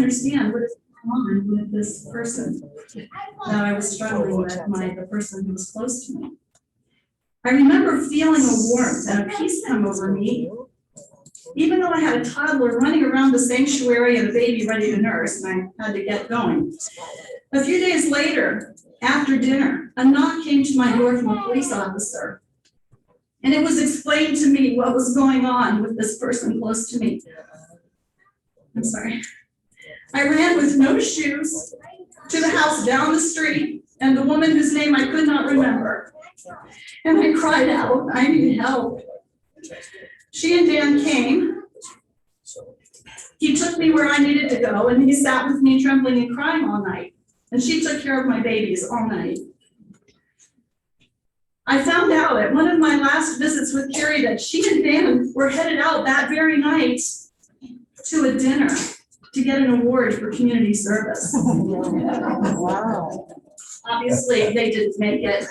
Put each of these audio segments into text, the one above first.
understand what is going on with this person that I was struggling with, the person who was close to me. I remember feeling a warmth and a peace come over me, even though I had a toddler running around the sanctuary and a baby ready to nurse, and I had to get going. A few days later, after dinner, a knock came to my door from a police officer, and it was explained to me what was going on with this person close to me. I'm sorry. I ran with no shoes to the house down the street, and the woman whose name I could not remember. And I cried out, I need help. She and Dan came. He took me where I needed to go, and he sat with me trembling and crying all night. And she took care of my babies all night. I found out at one of my last visits with Carrie that she and Dan were headed out that very night to a dinner to get an award for community service. Wow. Obviously, they didn't make it.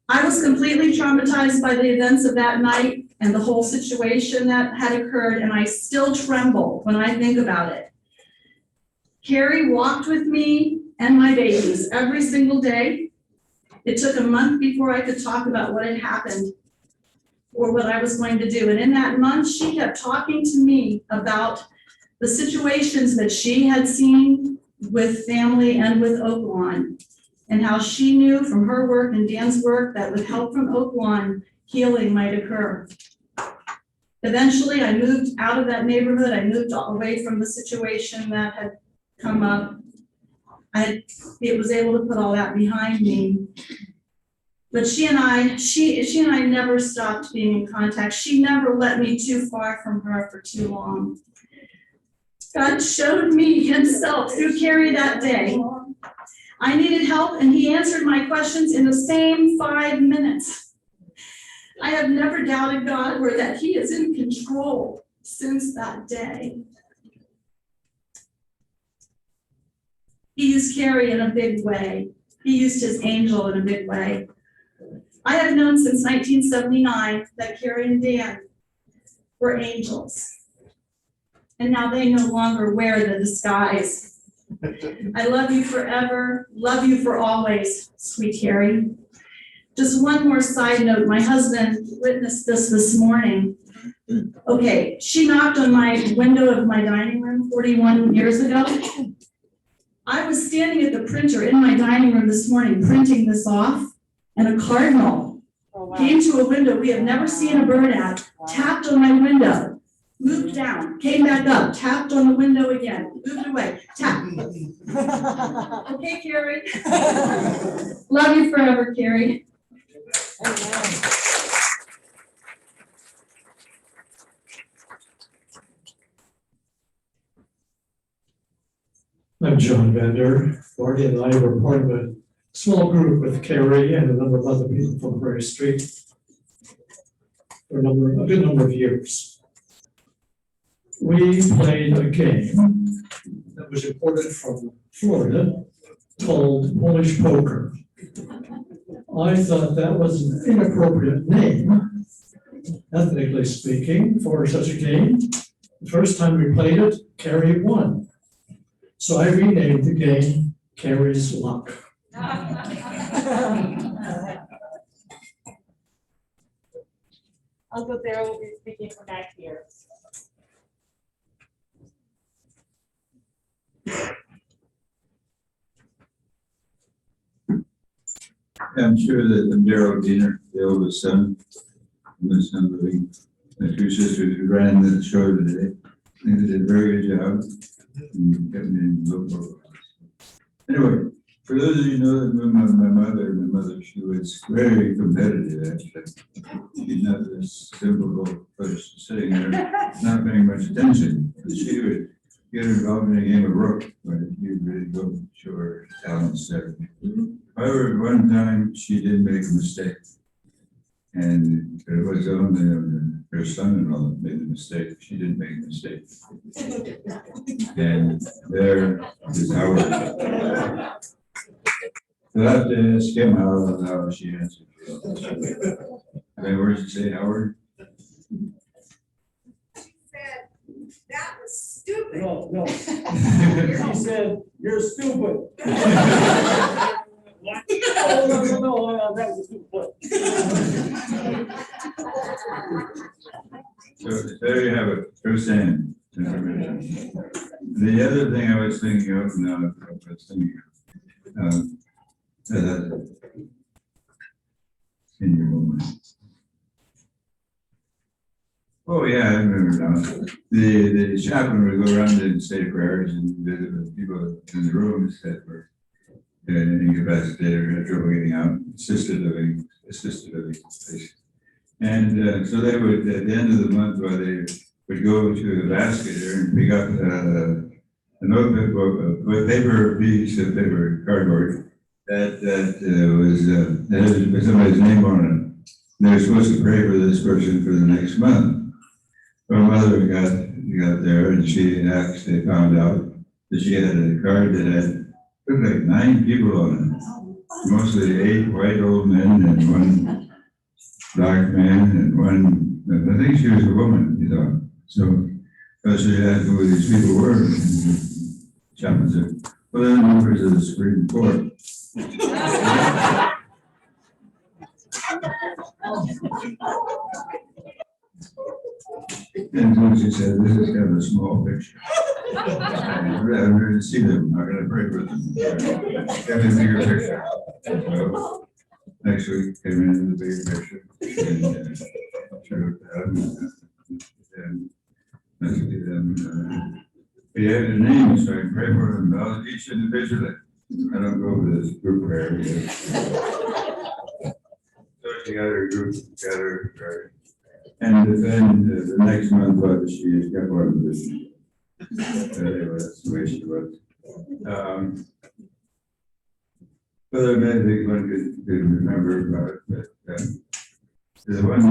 I was completely traumatized by the events of that night and the whole situation that had occurred, and I still tremble when I think about it. Carrie walked with me and my babies every single day. It took a month before I could talk about what had happened or what I was going to do. And in that month, she kept talking to me about the situations that she had seen with family and with Oak Lawn, and how she knew from her work and Dan's work that with help from Oak Lawn, healing might occur. Eventually, I moved out of that neighborhood. I moved away from the situation that had come up. I was able to put all that behind me. But she and I never stopped being in contact. She never let me too far from her for too long. God showed me himself through Carrie that day. I needed help, and he answered my questions in the same 5 minutes. I have never doubted God or that he is in control since that day. He used Carrie in a big way. He used his angel in a big way. I have known since 1979 that Carrie and Dan were angels. And now they no longer wear the disguise. I love you forever, love you for always, sweet Carrie. Just one more side note, my husband witnessed this morning. Okay, she knocked on my window of my dining room 41 years ago. I was standing at the printer in my dining room this morning printing this off, and a cardinal came to a window we have never seen a bird at, tapped on my window, moved down, came back up, tapped on the window again, moved away, tapped. Okay, Carrie. Love you forever, Carrie. I'm John Bender. Marty and I were part of a small group with Carrie and a number of other people from Prairie Street for a good number of years. We played a game that was imported from Florida called Polish poker. I thought that was an inappropriate name, ethnically speaking, for such a game. The first time we played it, Carrie won. So I renamed the game Carrie's Luck. Uncle Darrell will be speaking from back here. I'm sure that Daryl Diener, the oldest son, and the son of the two sisters who ran the show today, I think they did a very good job. And kept me in the local. Anyway, for those of you who know that my mother, she was very competitive actually. She's not this typical person sitting there not paying much attention. She would get involved in a game of rook, but you really go show her talents there. However, one time she did make a mistake, and it was only her son-in-law that made the mistake. She didn't make a mistake. And there is Howard. You'll have to ask him how she answered. Okay, where did you say, Howard? She said that was Stupid. No, no. She said, you're stupid. What? Oh, no, that was a stupid. So there you have it, first-hand information. The other thing I was thinking of now, in your moment. Oh, yeah, I remember now. The chaplain would go around and say prayers and visit with people in the rooms that were incapacitated or had trouble getting out, assisted living place. And so they would, at the end of the month, while they would go to the basket there and pick up a notebook, a paper piece of paper, cardboard, that had somebody's name on it. They were supposed to pray for this person for the next month. My mother got there and she actually found out that she had a card that had looked like 9 people on it. Mostly 8 white old men and 1 black man and 1, I think she was a woman, you know. So she asked who these people were. And the chaplain said, well, they're members of the Supreme Court. And so she said, this is kind of a small picture. I'm ready to see them, I'm not going to pray for them. Get a bigger picture. So, next week came in the bigger picture. And showed them. And basically them. We had their names, so I can pray for them each individually. I don't go with this group prayer yet. So she got her group, got her prayer. And then the next month, she got one of this. That's the way she was. Other than big one could remember about it, but the one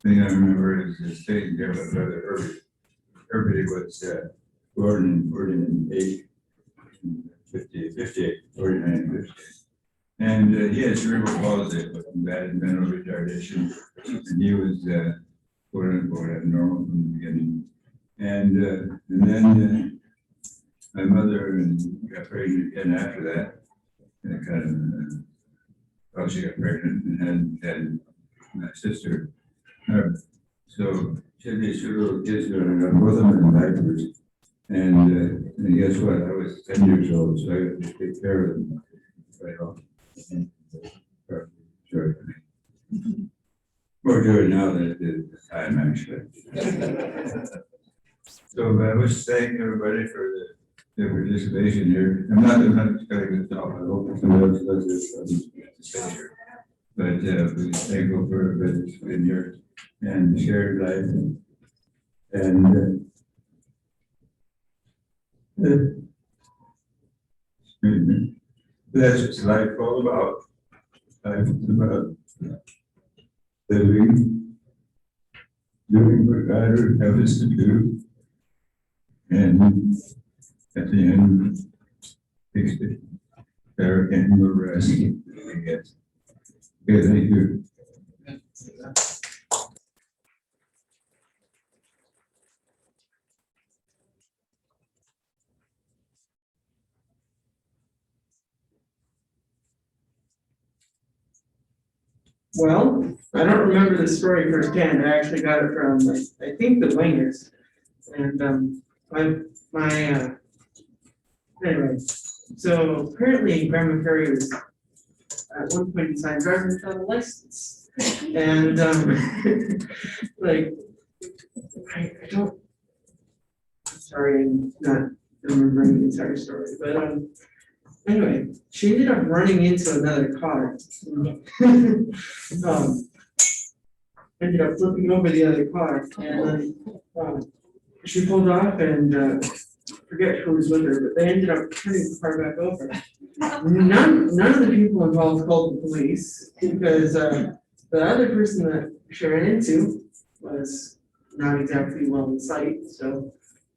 thing I remember is taking care of my brother Herbie. Herbie was born in 48, 49, 50. And he had cerebral palsy, but bad mental retardation. And he was quote unquote abnormal from the beginning. And then my mother got pregnant again after that. And kind of, she got pregnant and had my sister. So she had these 2 little kids growing up, both of them in diapers. And guess what? I was 10 years old, so I had to take care of them right off. Sure. More good now than it did at the time, actually. So I wish to thank everybody for their participation here. I'm not going to talk. I hope somebody else does this to stay here. But we're thankful for everybody that's been here and shared life. And that's what life all about. Life is about living, doing what God would have us to do, and at the end, fix it. There and the rest we get. Okay, thank you. Well, I don't remember the story firsthand. I actually got it from, I think, the Wingers. And anyway, so apparently Grandma Carrie was at one point in time driving without a license. And like, I don't, I'm sorry, I'm not remembering the entire story, but anyway, she ended up running into another car. Ended up flipping over the other car, and then she pulled off, and forget who was with her, but they ended up turning the car back over. None of the people involved called the police because the other person that she ran into was not exactly well in sight, so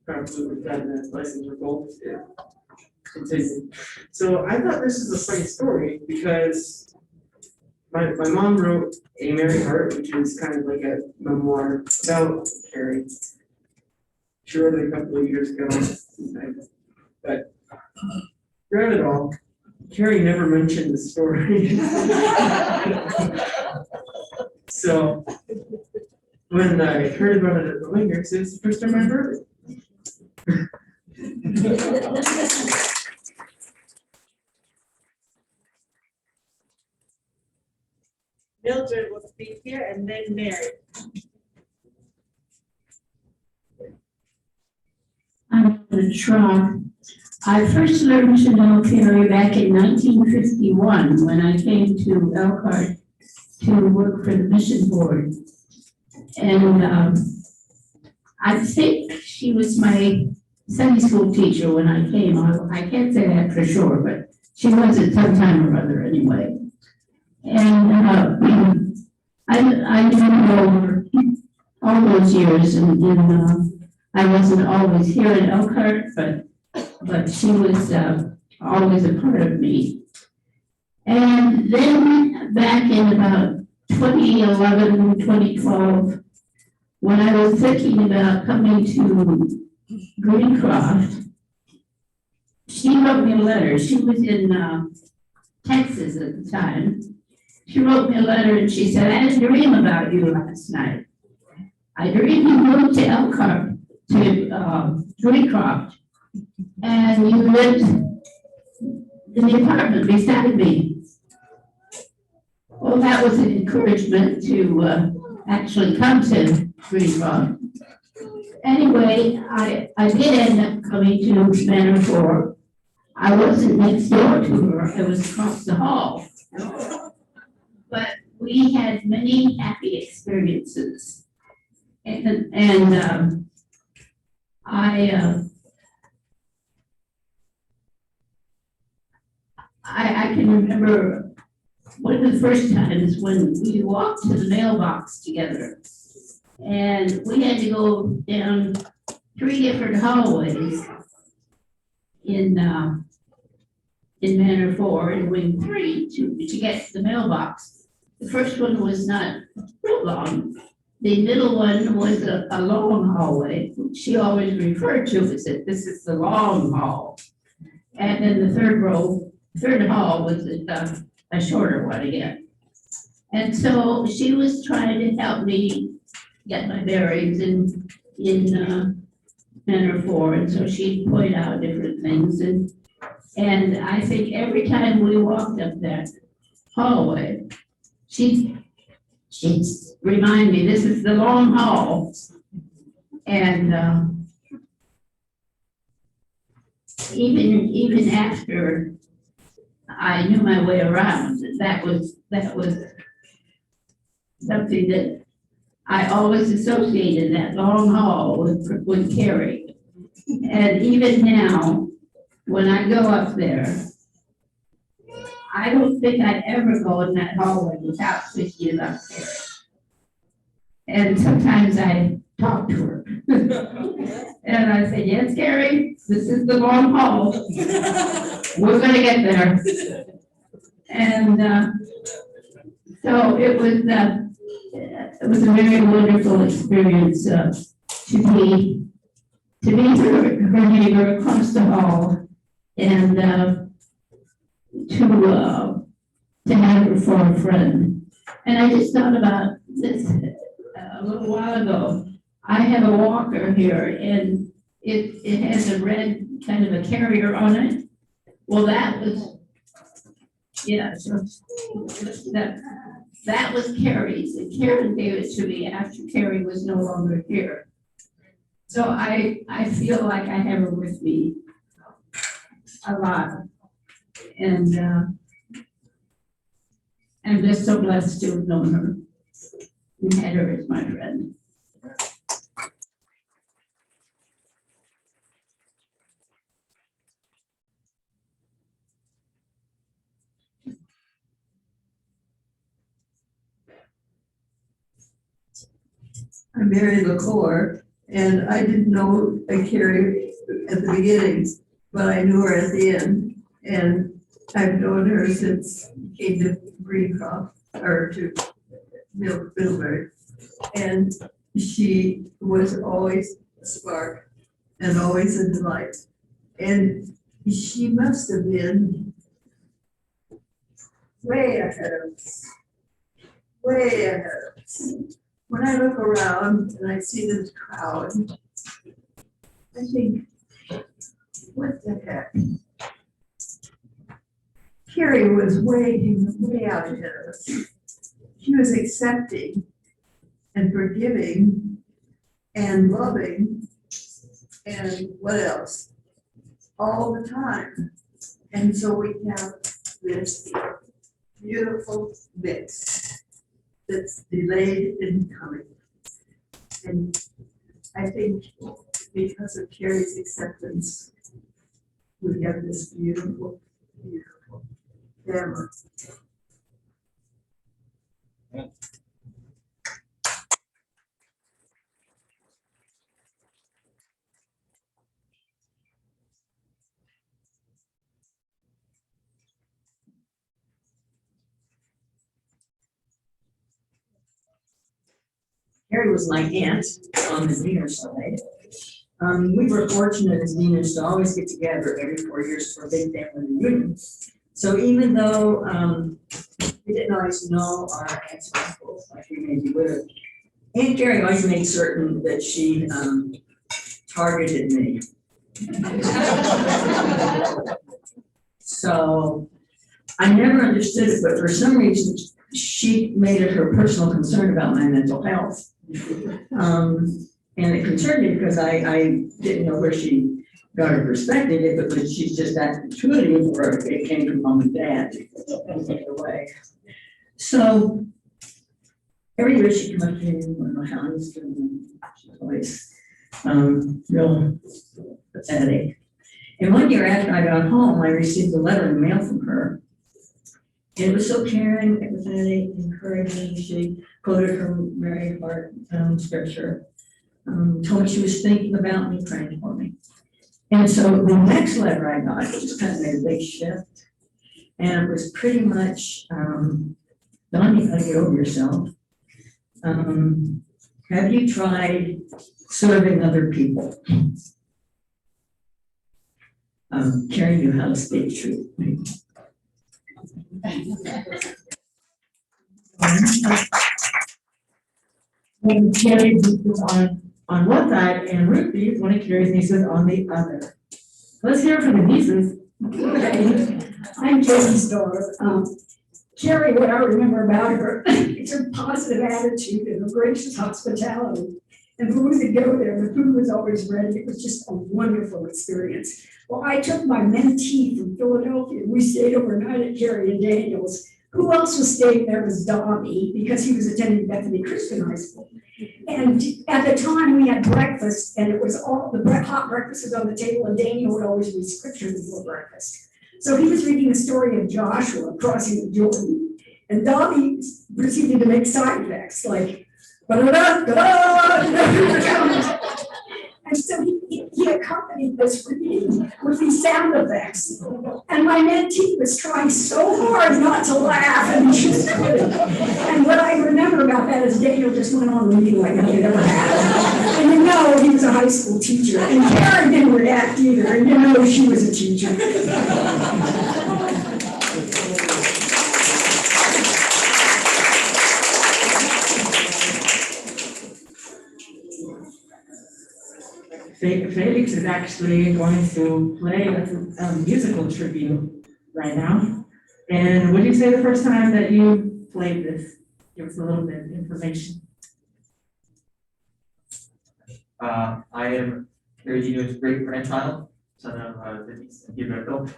probably would have gotten that license revoked. Yeah. Continue. So I thought this was a funny story because my mom wrote A Merry Heart, which is kind of like a memoir about Carrie. She wrote it a couple of years ago. But throughout it all, Carrie never mentioned the story. So when I heard about it at the Lingers, it's the first time I heard it. Mildred will speak here and then Mary. I'm a Trump. I first learned to know Carrie back in 1951 when I came to Elkhart to work for the mission board. And I think she was my Sunday school teacher when I came. I can't say that for sure, but she was at some time or other anyway. And I knew her over all those years, and I wasn't always here in Elkhart, but she was always a part of me. And then back in about 2011, 2012, when I was thinking about coming to Greencroft, she wrote me a letter. She was in Texas at the time. She wrote me a letter and she said, I had a dream about you last night. I dreamed you moved to Elkhart, to Greencroft, and you lived in the apartment beside me. Well, that was an encouragement to actually come to Greencroft. Anyway, I did end up coming to Manor 4. I wasn't next door to her, I was across the hall. But we had many happy experiences. And I can remember one of the first times when we walked to the mailbox together. And we had to go down 3 different hallways in Manor 4 and Wing 3 to get to the mailbox. The first one was not real long. The middle one was a long hallway, which she always referred to as that this is the long hall. And then the third hall was a shorter one again. And so she was trying to help me get my bearings in Manor 4, and so she'd point out different things. And I think every time we walked up that hallway, she'd remind me, this is the long hall. And even after I knew my way around, that was something that I always associated, that long hall with Carrie. And even now, when I go up there, I don't think I'd ever go in that hallway without thinking about Carrie. And sometimes I talk to her. And I say, yes, Carrie, this is the long hall. We're gonna get there. And so it was a very wonderful experience to be her neighbor across the hall, and to have her for a friend. And I just thought about this a little while ago. I have a walker here, and it has a red kind of a carrier on it. Well, that was, yeah, so that was Carrie's, and Karen gave it to me after Carrie was no longer here. So I feel like I have her with me a lot. And I'm just so blessed to have known her and had her as my friend. I'm Mary LaCour, and I didn't know Carrie at the beginning, but I knew her at the end. And I've known her since she came to Greencroft, or to Middlebury. And she was always a spark and always a delight. And she must have been way ahead of us. Way ahead of us. When I look around and I see this crowd, I think, what the heck? Carrie was way out ahead of us. She was accepting and forgiving and loving and what else? All the time. And so we have this beautiful mix that's delayed in coming. And I think because of Carrie's acceptance, we have this beautiful, beautiful family. Carrie was my aunt on the Diener side. We were fortunate as Dieners to always get together every 4 years for a big family reunion. So even though we didn't always know our aunts and uncles like we maybe would have, Aunt Carrie always made certain that she targeted me. So I never understood it, but for some reason, she made it her personal concern about my mental health. And it concerned me because I didn't know where she got her perspective, if it was she's just that intuitive or if it came from mom and dad, either way. So every year she'd come up to me when my house and she's always real pathetic. And one year after I got home, I received a letter in the mail from her. And it was so caring, empathetic, encouraging. She quoted from Mary Hart scripture, told me she was thinking about me, praying for me. And so the next letter I got just kind of made a big shift. And it was pretty much, Don, you gotta get over yourself. Have you tried serving other people? Carrie knew how to speak truth. When Carrie was on one side and Ruthie, one of Carrie's nieces, on the other. Let's hear from the nieces. I'm Jason's daughter. Carrie, what I remember about her is her positive attitude and her gracious hospitality. And when we would go there, the food was always ready. It was just a wonderful experience. Well, I took my mentee from Philadelphia. We stayed overnight at Carrie and Daniel's. Who else was staying there was Dobby, because he was attending Bethany Christian High School. And at the time we had breakfast, and it was all the hot breakfast was on the table, and Daniel would always read scripture before breakfast. So he was reading the story of Joshua crossing the Jordan, and Dobby proceeded to make side effects like, and so he accompanied this reading with these sound effects. And my mentee was trying so hard not to laugh, and she just couldn't. And what I remember about that is Daniel just went on reading like nothing ever happened. And you know he was a high school teacher, and Karen didn't react either, and you know she was a teacher. Felix is actually going to play a musical tribute right now. And would you say the first time that you played this? Give us a little bit of information. I am Carrie Yoder's great grandchild, son of Denise and Gilberto.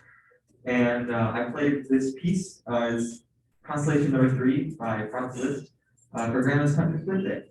And I played this piece as Constellation number 3 by Franz Liszt for Grandma's 100th birthday.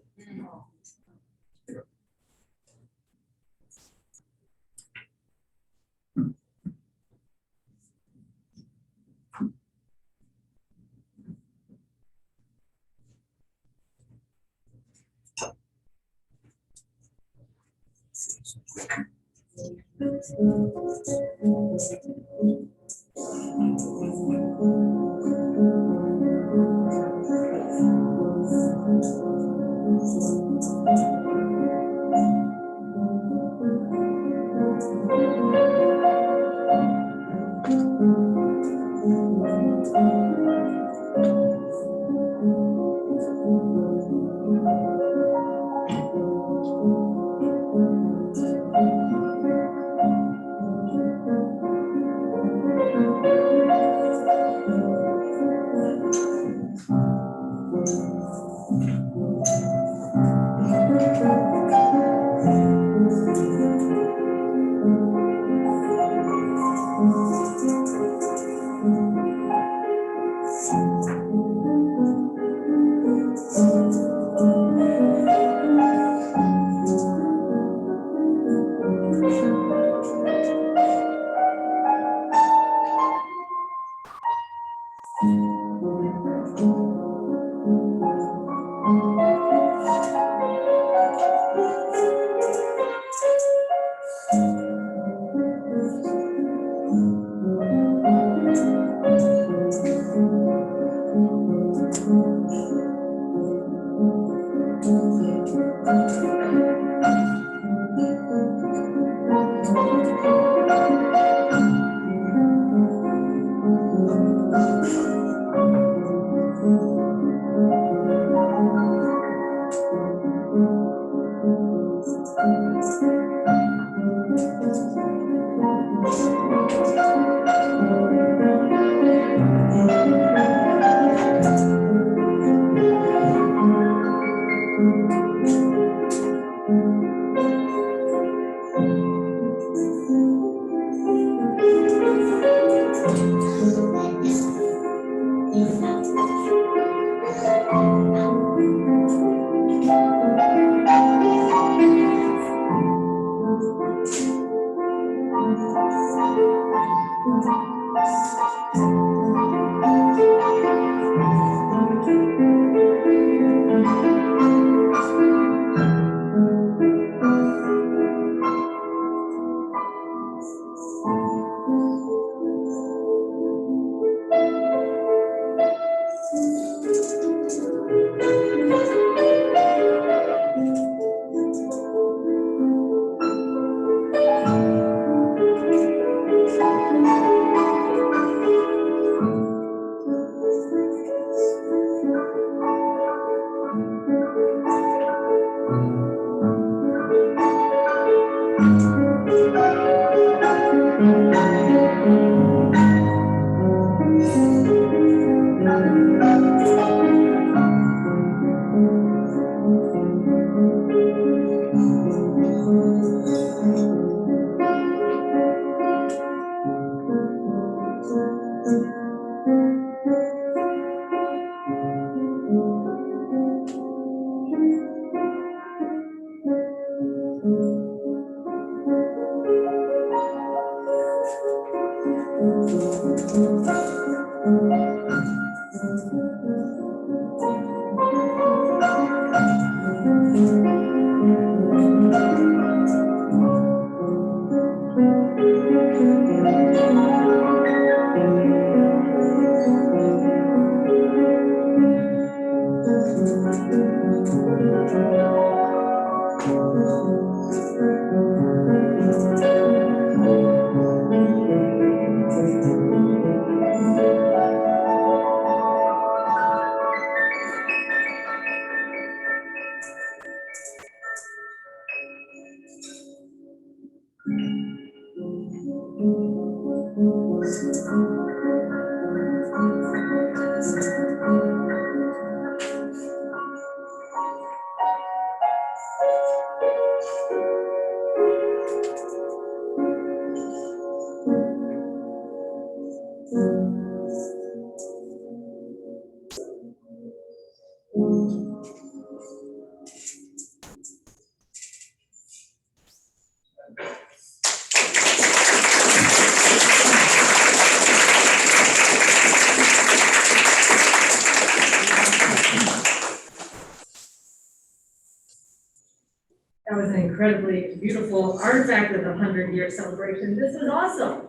That was an incredibly beautiful artifact of the 100-year celebration. This is also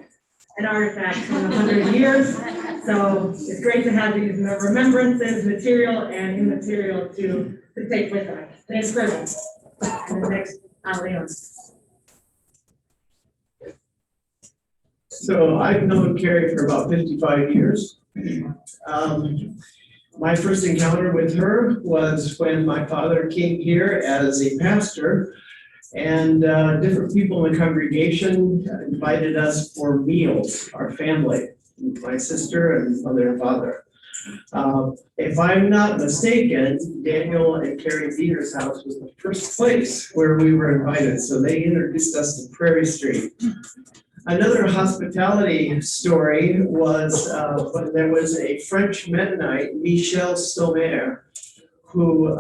an artifact from the 100 years. So it's great to have these remembrances, material and immaterial to take with us. Thanks, Chris. And the next, Leon. So I've known Carrie for about 55 years. My first encounter with her was when my father came here as a pastor, and different people in the congregation invited us for meals, our family, my sister and mother and father. If I'm not mistaken, Daniel and Carrie Diener's house was the first place where we were invited, so they introduced us to Prairie Street. Another hospitality story was when there was a French Mennonite, Michel Stomer, who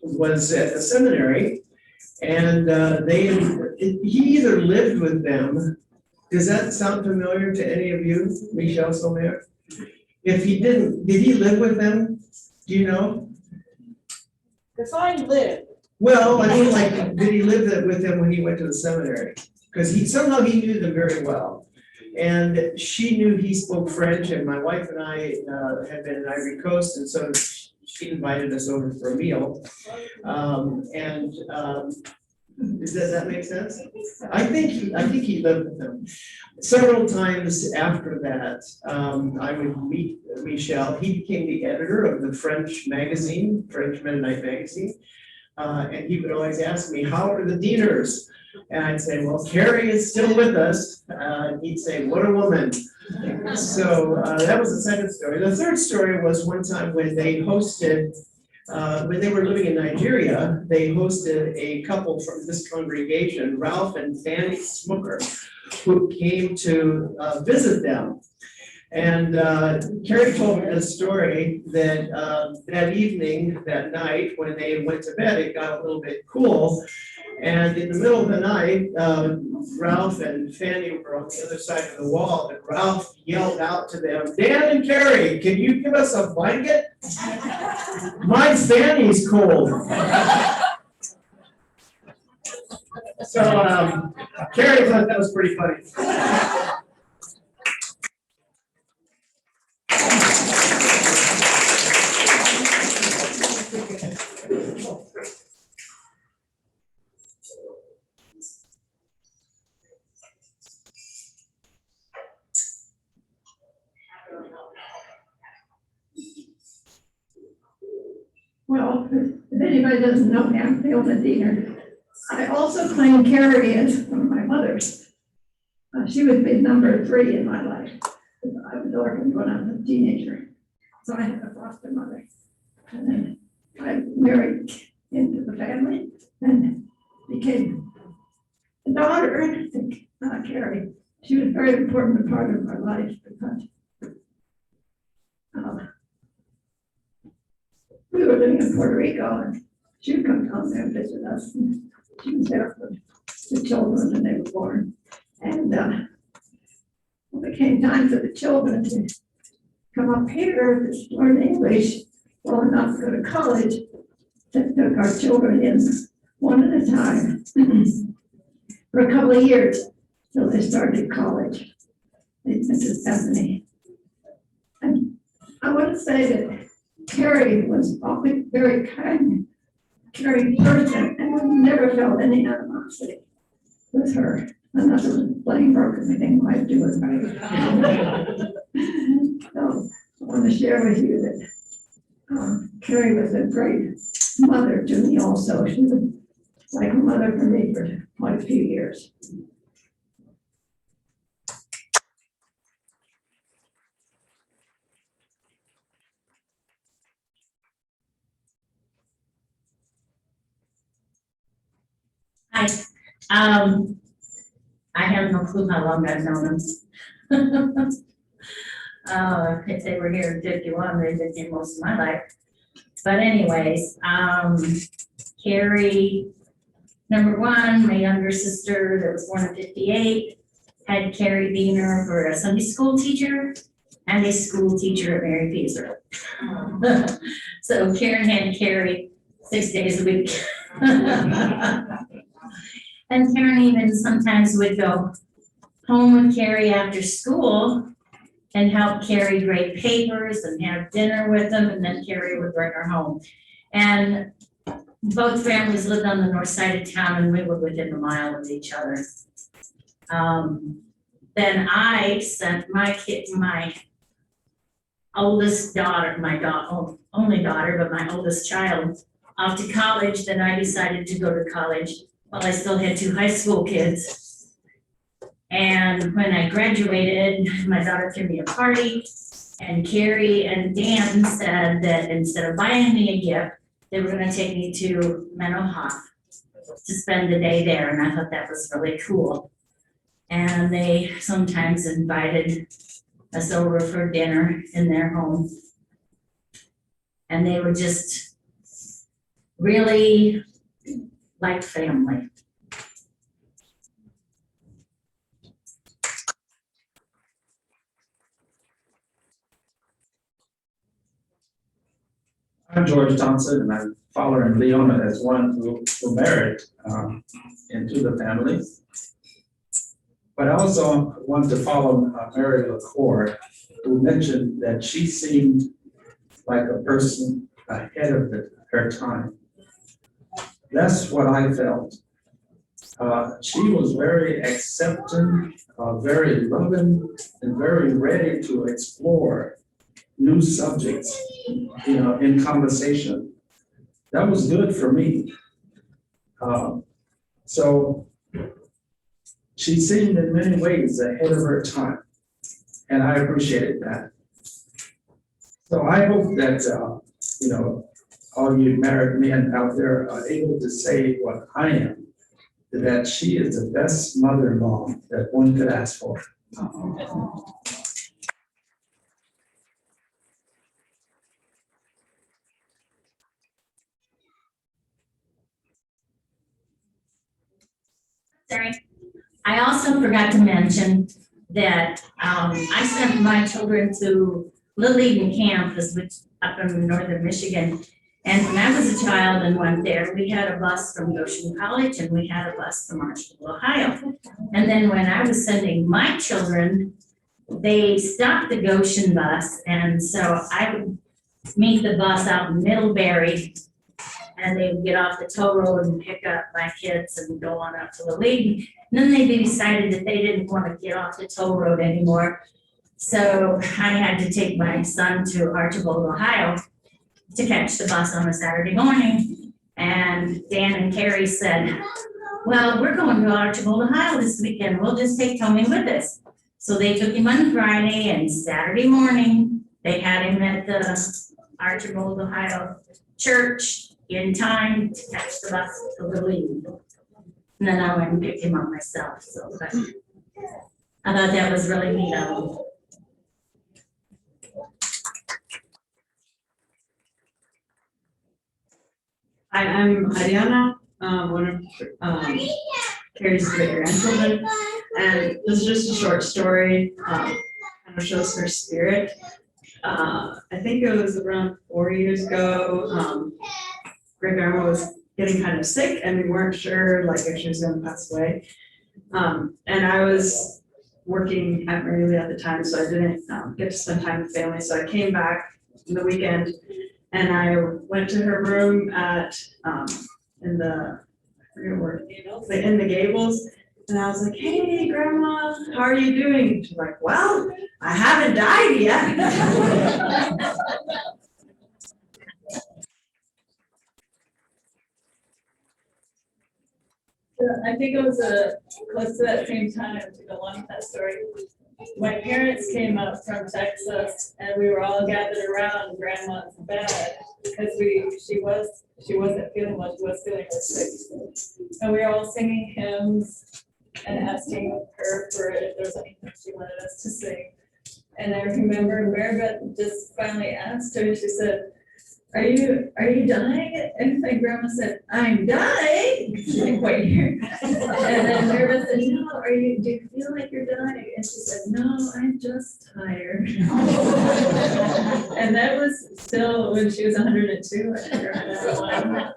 was at the seminary, and he either lived with them. Does that sound familiar to any of you, Michel Stomer? If he didn't, did he live with them? Do you know? Define live. Well, I mean, like, did he live with them when he went to the seminary? Because somehow he knew them very well. And she knew he spoke French, and my wife and I had been in Ivory Coast, and so she invited us over for a meal. Does that make sense? I think he lived with them. Several times after that, I would meet Michel. He became the editor of the French magazine, French Mennonite magazine. And he would always ask me, how are the Dieners? And I'd say, well, Carrie is still with us. And he'd say, what a woman. So that was the second story. The third story was one time when they hosted, when they were living in Nigeria, they hosted a couple from this congregation, Ralph and Fanny Smooker, who came to visit them. And Carrie told me this story that that evening, that night, when they went to bed, it got a little bit cool. And in the middle of the night, Ralph and Fanny were on the other side of the wall, and Ralph yelled out to them, Dan and Carrie, can you give us a blanket? My Fanny's cold. So Carrie thought that was pretty funny. Well, if anybody doesn't know me, I'm Elkhart Diener. I also claim Carrie as one of my mothers. She was big number 3 in my life. I was orphaned when I was a teenager, so I had a foster mother. And then I married into the family and became a daughter to Carrie. She was a very important part of my life because we were living in Puerto Rico, and she would come down there and visit us. And she was there for the children when they were born. And when it came time for the children to come up here to learn English well enough to go to college, that took our children in one at a time for a couple of years till they started college. Mrs. Bethany. And I want to say that Carrie was always very kind, caring person, and I never felt any animosity with her. Unless it was blame her because I think might do it right. So I want to share with you that Carrie was a great mother to me also. She was like a mother for me for quite a few years. Hi, I have no clue how long I've known them. If they were here in 51, they've been here most of my life. But anyways, Carrie, number 1, my younger sister that was born in 58, had Carrie Yoder for a Sunday school teacher and a school teacher at Mary Peaser. So Karen had Carrie 6 days a week. And Karen even sometimes would go home with Carrie after school and help Carrie grade papers and have dinner with them, and then Carrie would bring her home. And both families lived on the north side of town, and we were within a mile of each other. then I sent my oldest daughter, only daughter, but my oldest child, off to college. Then I decided to go to college while I still had 2 high school kids. And when I graduated, my daughter threw me a party, and Carrie and Dan said that instead of buying me a gift, they were gonna take me to Mennonite to spend the day there, and I thought that was really cool. And they sometimes invited us over for dinner in their home. And they were just really like family. I'm George Thompson, and I'm father and Leona as one who married into the family. But I also want to follow Mary LaCour, who mentioned that she seemed like a person ahead of her time. That's what I felt. She was very accepting, very loving, and very ready to explore new subjects, in conversation. That was good for me. So she seemed in many ways ahead of her time, and I appreciated that. So I hope that, all you married men out there are able to say what I am, that she is the best mother-in-law that one could ask for. Sorry. I also forgot to mention that I sent my children to Little Eden campus, which up in northern Michigan. And when I was a child and went there, we had a bus from Goshen College and we had a bus from Marshall, Ohio. And then when I was sending my children, they stopped the Goshen bus. And so I would meet the bus out in Middlebury, and they would get off the toll road and pick up my kids and go on up to the Eden. And then they decided that they didn't want to get off the toll road anymore. So I had to take my son to Archibald, Ohio to catch the bus on a Saturday morning. And Dan and Carrie said, well, we're going to Archibald, Ohio this weekend. We'll just take Tony with us. So they took him on Friday, and Saturday morning, they had him at the Archibald, Ohio church in time to catch the bus to Little Eden. And then I went and picked him up myself. So but I thought that was really neat of him. I'm Ariana, one of Carrie's great grandchildren, and this is just a short story. Kind of shows her spirit. I think it was around 4 years ago. Great grandma was getting kind of sick, and we weren't sure if she was going to pass away. And I was working at Mary Lee at the time, so I didn't get to spend time with family. So I came back in the weekend. And I went to her room at, in the Gables, and I was like, hey, Grandma, how are you doing? She's like, well, I haven't died yet. I think it was close to that same time, to go along with that story. My parents came up from Texas, and we were all gathered around Grandma's bed because she wasn't feeling well. She was feeling sick, and we were all singing hymns and asking her for if there's anything she wanted us to sing. And I remember Maribeth just finally asked her. She said, Are you dying? And my grandma said, I'm dying. She didn't quite hear. And then Maribeth said, no, do you feel like you're dying? And she said, no, I'm just tired. And that was still when she was 102. I think, or 101.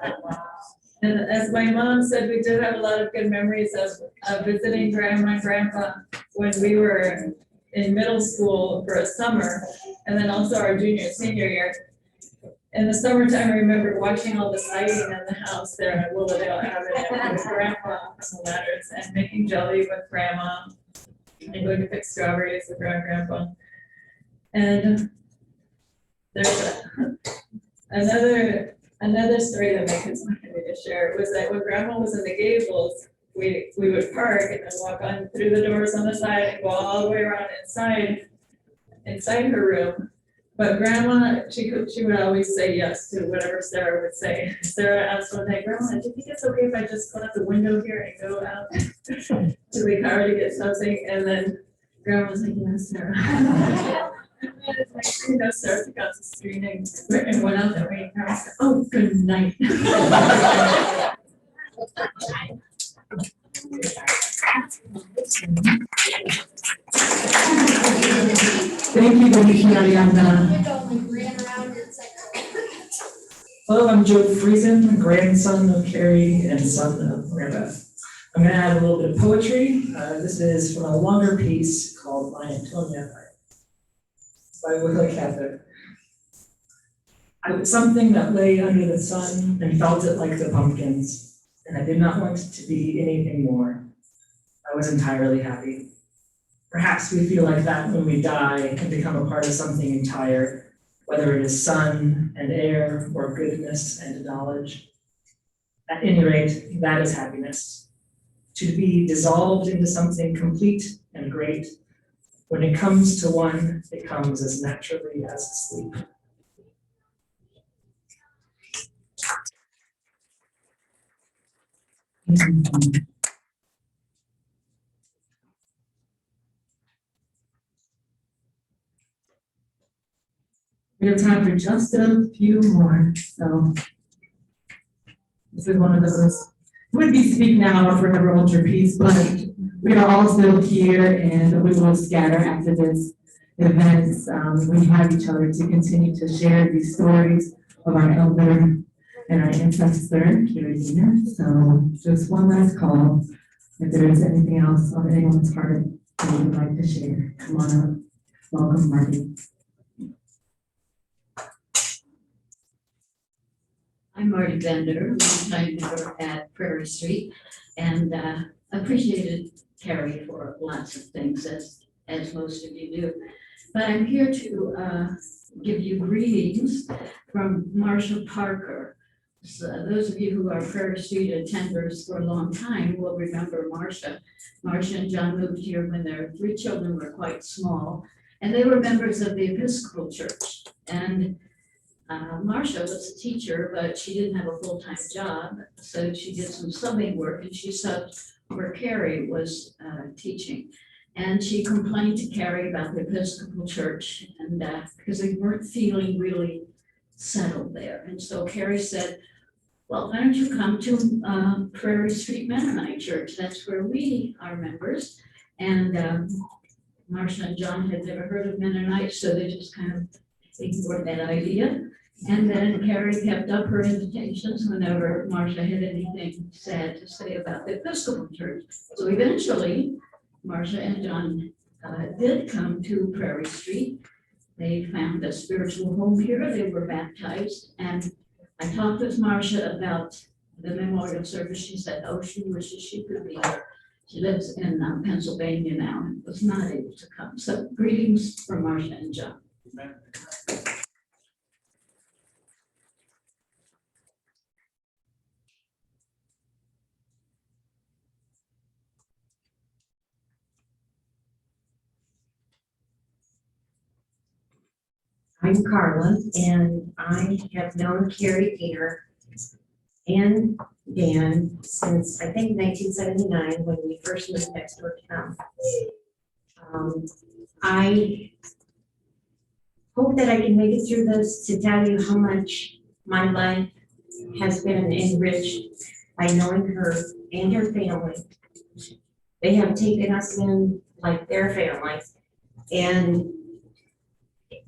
And as my mom said, we did have a lot of good memories of visiting Grandma and Grandpa when we were in middle school for a summer, and then also our junior, senior year. In the summertime, I remember watching all the siding in the house there at Willowdale Avenue with Grandma on the ladders and making jelly with Grandma. and going to pick strawberries with grandpa. And there's another story that my kids wanted me to share was that when grandma was in the Gables, we would park and then walk on through the doors on the side and go all the way around inside her room. But grandma, she would always say yes to whatever Sarah would say. Sarah asked one day, Grandma, do you think it's okay if I just close the window here and go out to the car to get something? And then grandma was like, yes, Sarah. And it's like, Sarah took out the screen and went out that way. And grandma said, oh, good night. Thank you, Denise Ariana. Hello, I'm Joe Friesen, grandson of Carrie and son of Miranda. I'm gonna add a little bit of poetry. This is from a longer piece called My Antonia by Willa Cather. I was something that lay under the sun and felt it like the pumpkins, and I did not want to be anything more. I was entirely happy. Perhaps we feel like that when we die and become a part of something entire, whether it is sun and air or goodness and knowledge. At any rate, that is happiness. To be dissolved into something complete and great. When it comes to one, it comes as naturally as sleep. We have time for just a few more, so. This is one of those, would be speak now or forever hold your peace, but we are all still here and we will scatter after this event. We have each other to continue to share these stories of our elder and our ancestor, Carrie Diener. So just one last call. If there is anything else on anyone's heart that you would like to share, come on up. Welcome, Marty. I'm Marty Bender, longtime member at Prairie Street, and appreciated Carrie for lots of things, as most of you do. But I'm here to give you greetings from Marsha Parker. So those of you who are Prairie Street attenders for a long time will remember Marsha. Marsha and John moved here when their 3 children were quite small, and they were members of the Episcopal Church. And Marsha was a teacher, but she didn't have a full-time job, so she did some subbing work, and she subbed where Carrie was teaching. And she complained to Carrie about the Episcopal Church, and because they weren't feeling really settled there. And so Carrie said, well, why don't you come to Prairie Street Mennonite Church? That's where we are members. And Marsha and John had never heard of Mennonites, so they just kind of ignored that idea. And then Carrie kept up her invitations whenever Marsha had anything sad to say about the Episcopal Church. So eventually, Marsha and John did come to Prairie Street. They found a spiritual home here. They were baptized. And I talked with Marsha about the memorial service. She said, oh, she wishes she could be here. She lives in Pennsylvania now and was not able to come. So greetings from Marsha and John. Amen. I'm Carla, and I have known Carrie Yoder and Dan since, I think, 1979, when we first moved next door to town. I hope that I can make it through this to tell you how much my life has been enriched by knowing her and her family. They have taken us in like their family, and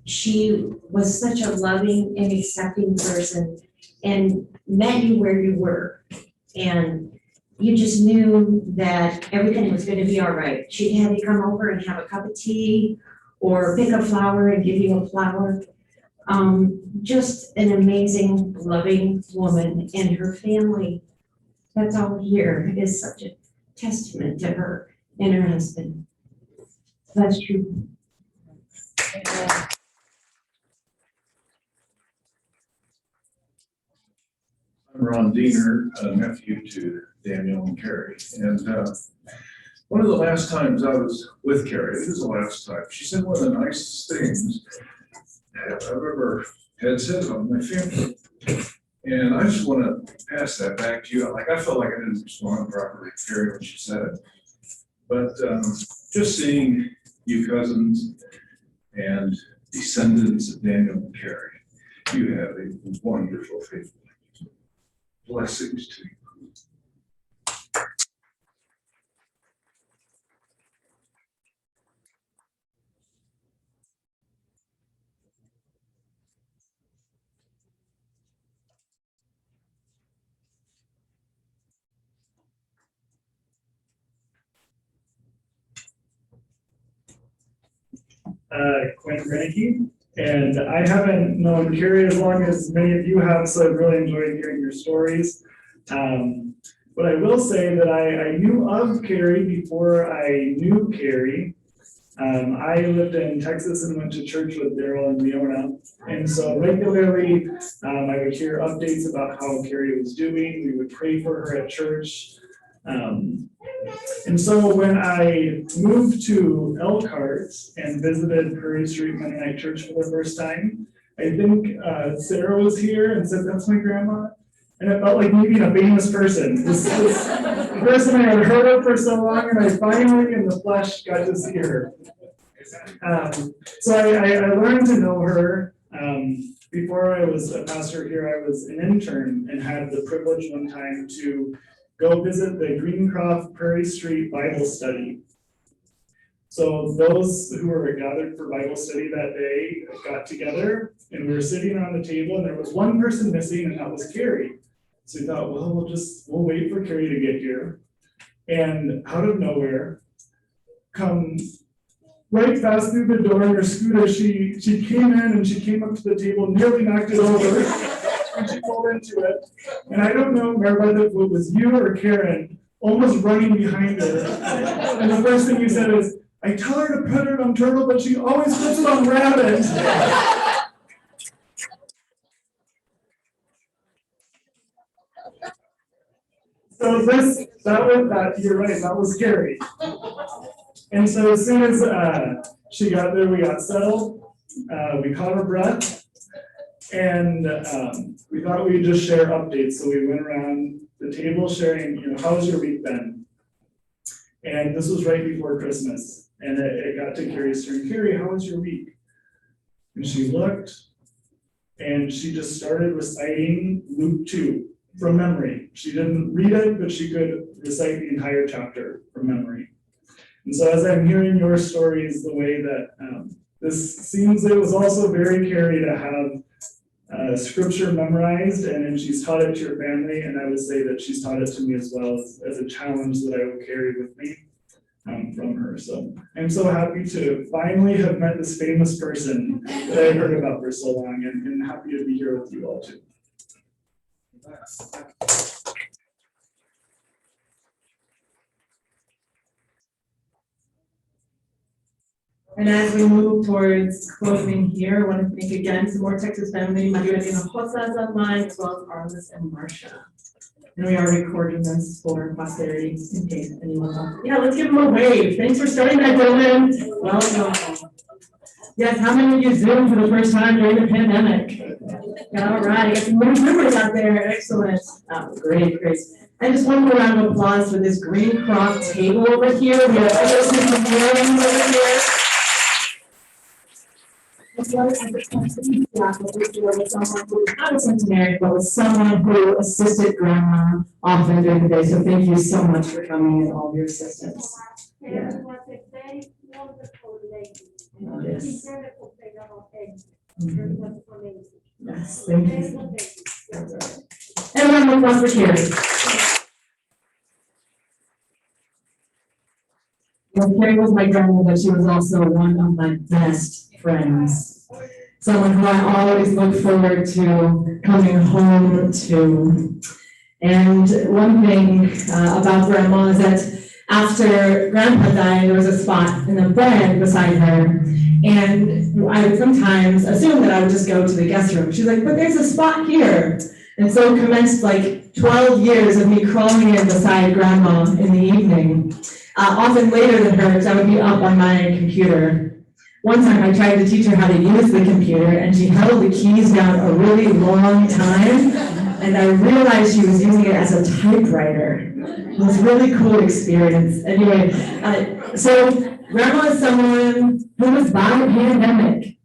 she was such a loving and accepting person and met you where you were. And you just knew that everything was going to be all right. She'd have you come over and have a cup of tea or pick a flower and give you a flower. Just an amazing, loving woman, and her family. That's all here is such a testament to her and her husband. That's true. I'm Ron Diener, a nephew to Daniel and Carrie. And one of the last times I was with Carrie, this is the last time, she said one of the nicest things that I've ever had said about my family. And I just want to pass that back to you. Like, I felt like I didn't respond properly to Carrie when she said it. But just seeing you cousins and descendants of Daniel and Carrie, you have a wonderful family. Blessings to you. Quinn Renicky, and I haven't known Carrie as long as many of you have, so I've really enjoyed hearing your stories. But I will say that I knew of Carrie before I knew Carrie. I lived in Texas and went to church with Daryl and Leona, and so regularly I would hear updates about how Carrie was doing. We would pray for her at church. And so when I moved to Elkhart and visited Prairie Street Mennonite Church for the first time, I think Sarah was here and said, "That's my grandma." And it felt like meeting a famous person. This the person I had heard of for so long, and I finally in the flesh got to see her. So I learned to know her. Before I was a pastor here, I was an intern and had the privilege one time to go visit the Greencroft Prairie Street Bible Study. So those who were gathered for Bible study that day got together and we were sitting around the table and there was one person missing and that was Carrie. So we thought, well, we'll wait for Carrie to get here. And out of nowhere, come right fast through the door in her scooter, she came in and she came up to the table, nearly knocked it over. And she pulled into it. And I don't know, Maribeth, if it was you or Karen almost running behind her. And the first thing you said is, "I tell her to put it on turtle, but she always puts it on rabbit." So you're right, that was Carrie. And so as soon as she got there, we got settled. We caught our breath. And we thought we'd just share updates. So we went around the table sharing, how's your week been? And this was right before Christmas. And it got to Carrie's turn. "Carrie, how was your week?" And she looked and she just started reciting Luke 2 from memory. She didn't read it, but she could recite the entire chapter from memory. And so as I'm hearing your stories, the way that this seems it was also very Carrie to have scripture memorized, and then she's taught it to your family, and I would say that she's taught it to me as well as a challenge that I will carry with me from her. So I'm so happy to finally have met this famous person that I've heard about for so long, and happy to be here with you all too. And as we move towards closing here, I want to thank again some more Texas family, Maria Hinojosa's online, as well as Arliss and Marcia. And we are recording this for posterity in case anyone wants. Yeah, let's give them a wave. Thanks for starting that, Dylan. Welcome. Yes, how many of you Zoomed for the first time during the pandemic? All right, I got some new members out there. Excellent. Great. And just one more round of applause for this Greencroft table over here. We have Anderson and Williams over here. As well as the with someone who was not a centenarian, but was someone who assisted grandma often during the day. So thank you so much for coming and all your assistance. Yeah. Oh, yes. Yes, thank you. And one more applause for Carrie. Well, Carrie was my grandmother, but she was also one of my best friends. Someone who I always look forward to coming home to. And one thing about grandma is that After Grandpa died, there was a spot in the bed beside her. And I would sometimes assume that I would just go to the guest room. She's like, but there's a spot here. And so commenced like 12 years of me crawling in beside Grandma in the evening, often later than her, because I would be up on my computer. One time I tried to teach her how to use the computer, and she held the keys down a really long time, and I realized she was using it as a typewriter. It was a really cool experience. Anyway, so Grandma is someone who was by a pandemic.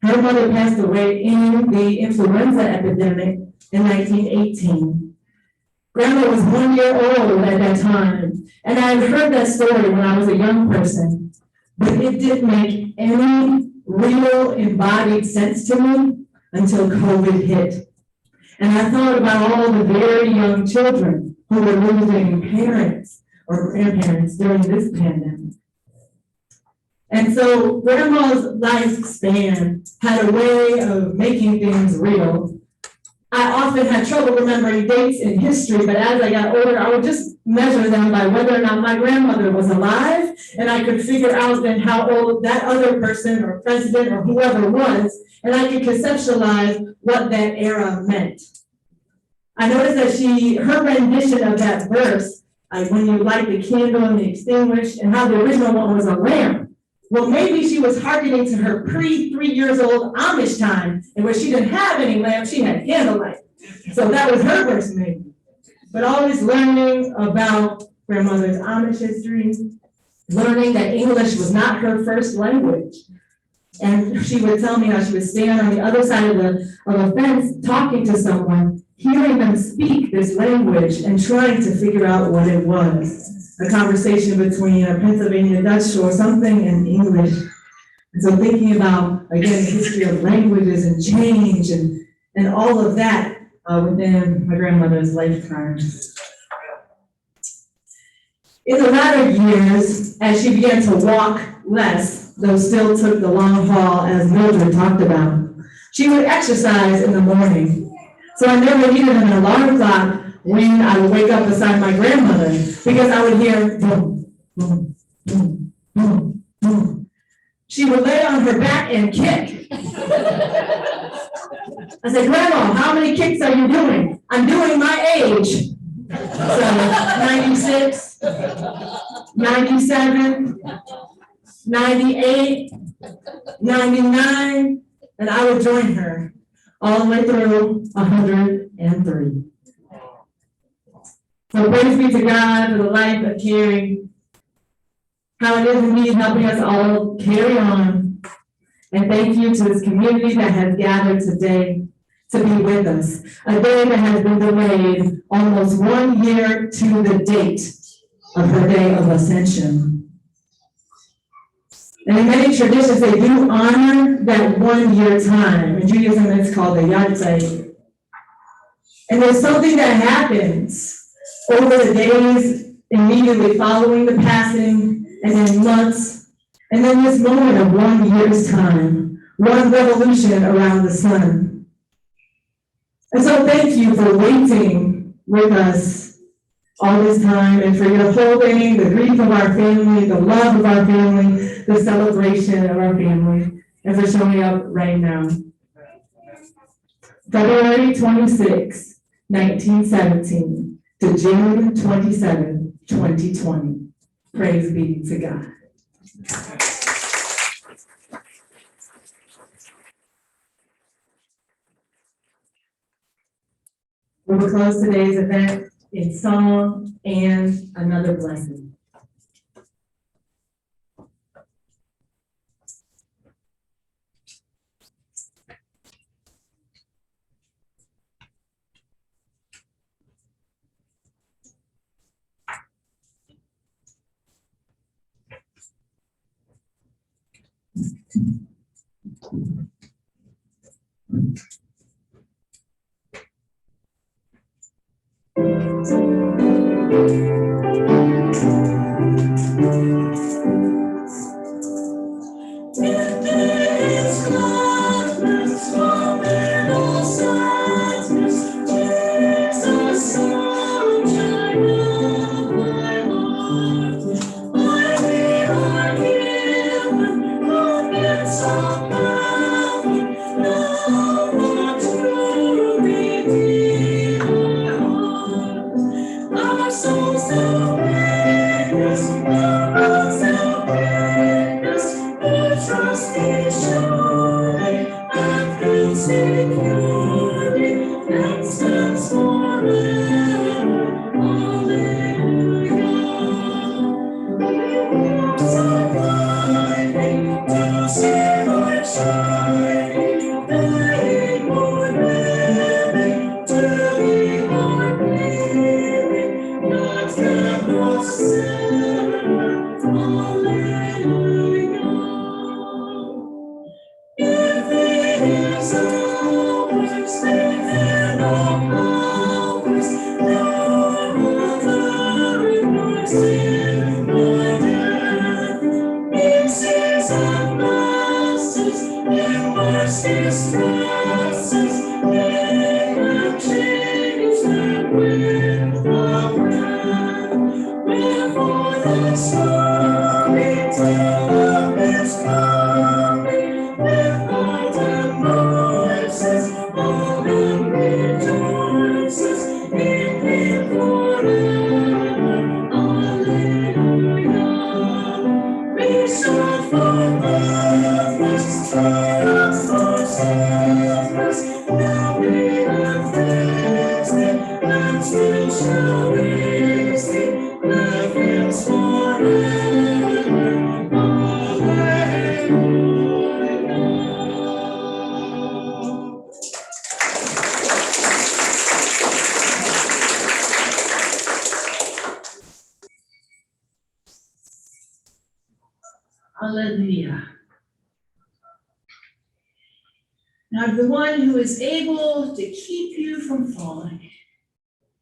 Her mother passed away in the influenza epidemic in 1918. Grandma was 1 year old at that time, and I had heard that story when I was a young person, but it didn't make any real embodied sense to me until COVID hit. And I thought about all the very young children who were losing parents or grandparents during this pandemic. And so Grandma's lifespan had a way of making things real. I often had trouble remembering dates in history, but as I got older, I would just measure them by whether or not my grandmother was alive, and I could figure out then how old that other person or president or whoever was, and I could conceptualize what that era meant. I noticed that her rendition of that verse, like when you light the candle and the extinguish, and how the original one was a lamp. Well, maybe she was hearkening to her pre-3 years old Amish time, in which she didn't have any lamp, she had candlelight. So that was her verse maybe. But always learning about grandmother's Amish history, learning that English was not her first language. And she would tell me how she would stand on the other side of a fence talking to someone, hearing them speak this language and trying to figure out what it was. A conversation between a Pennsylvania Dutch or something in English. And so thinking about, again, the history of languages and change and all of that within my grandmother's lifetime. In the latter years, as she began to walk less, though still took the long haul, as Mildred talked about, she would exercise in the morning. So I never needed an alarm clock when I would wake up beside my grandmother, because I would hear boom, boom, boom, boom, boom. She would lay on her back and kick. I said, Grandma, how many kicks are you doing? I'm doing my age. So 96, 97, 98, 99, and I would join her all the way through 103. So praise be to God for the life of Carrie, how it is indeed helping us all carry on. And thank you to this community that has gathered today to be with us. A day that has been delayed almost 1 year to the date of her day of ascension. And in many traditions, they do honor that 1 year time. In Judaism, it's called the Yahrzeit. And there's something that happens over the days immediately following the passing, and then months, and then this moment of 1 year's time, one revolution around the sun. And so thank you for waiting with us all this time, and for your holding the grief of our family, the love of our family, the celebration of our family, and for showing up right now. February 26, 1917. To June 27, 2020. Praise be to God. We will close today's event in song and another blessing. Hallelujah. Now, the one who is able to keep you from falling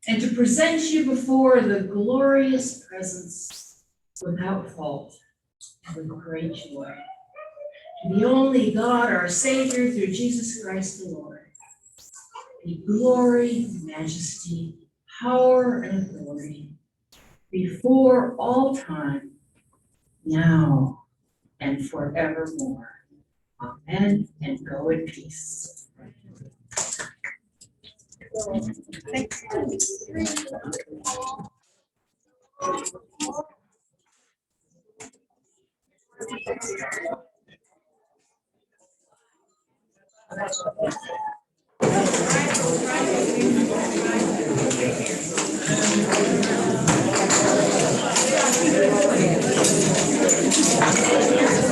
and to present you before the glorious presence without fault and with great joy. To the only God, our Savior, through Jesus Christ the Lord, be glory, majesty, power, and authority before all time, now and forevermore. Amen, and go in peace. Thank you.